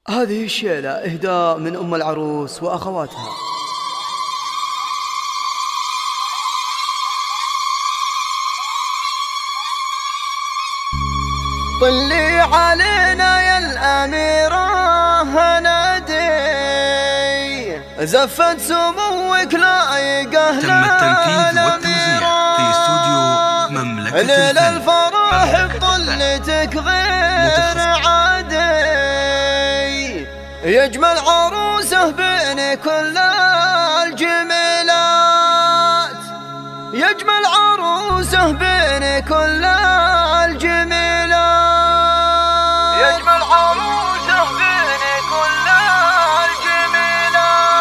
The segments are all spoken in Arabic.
هذه الشيلة إهداء من أم العروس وأخواتها. طلي علينا يا الأميرة هنادي، زفت سموك لايقة تم التنفيذ والتوزيع في استوديو مملكة ليل الفرح بطلتك غير عادي، يجمل عروسه بين كل الجميلات، يجمل عروسه بين كل الجميلات، يجمل عروسه بين كل الجميلات.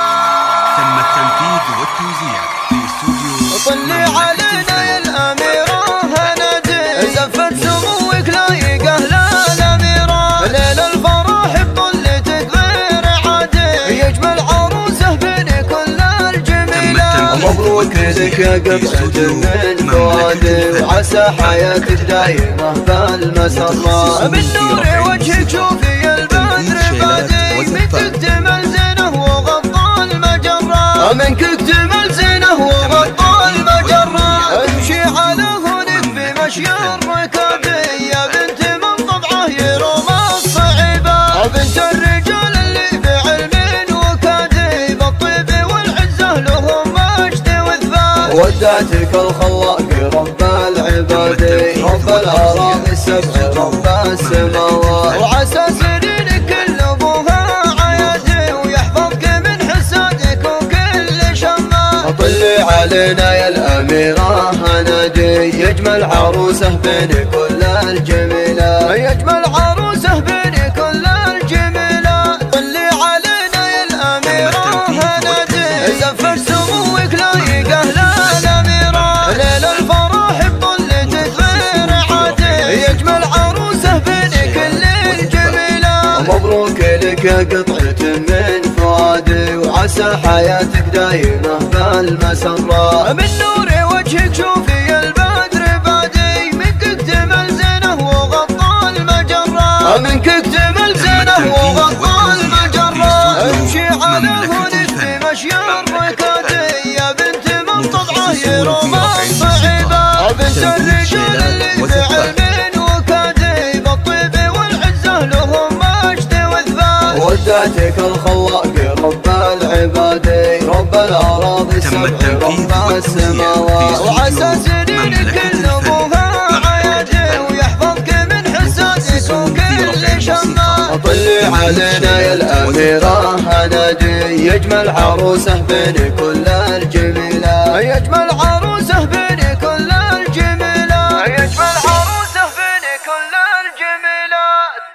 تم التنفيذ والتوزيع في استوديو طلي علينا يا الأميرة هنادي، زفت سموك لايقة للأميرة، ليل الفرح بطلتك غير عادي، يجمل عروسه بين كل الجميلات. مبروك لك يا قطعة من فؤادي، وعسى حياتك دايمة بالمسرات، من نور وجهك شوفي البدر بادي، منك اكتمل زينه وغطى المجرات، منك اكتمل زينه وغطى المجرات. امشي على هونك بمشي الركابي، يا بنت من طبعه يروم الصعيبات، بنت الرجال اللي بعلم وكادي، بالطيب والعزة لهم مجد وثبات. ودعتك الخلاق رب العباد، رب الأراضي السبع رب السماوات، وعسى سنينك كل ابوها عيادي، ويحفظك من حسادك وكل شمات. طلي علينا يا الأميرة هنادي، يجمل عروسه بين كل الجميلات، يجمل عروسه بين كل الجميلات. طلي علينا يا الأميرة هنادي، زفت سموك لايقة للأميرة، ليل الفرح بطلتك غير عادي، يجمل عروسه بين كل الجميلات. مبروك لك يا قطعة من فؤادي، وعسى حياتك دايمة بالمسرات، من نور وجهك شوفي البدر بادي، منك اكتمل زينه وغطى المجرات، منك اكتمل زينه وغطى المجرات. امشي على هونك بمشي الركادي، يا بنت من طبعه يروم الصعيبات، بنت الرجال اللي بعلم وكادي، بالطيب والعزة لهم مجد وثبات. ودعتك الخلاق رب العباد، رب الأراضي السبع رب السماوات، وعسى سنينك كل ابوها عيادي، ويحفظك من حسادك وكل شمات. طلي علينا يا الأميرة هنادي، يجمل عروسه بين كل الجميلات، يجمل عروسه بين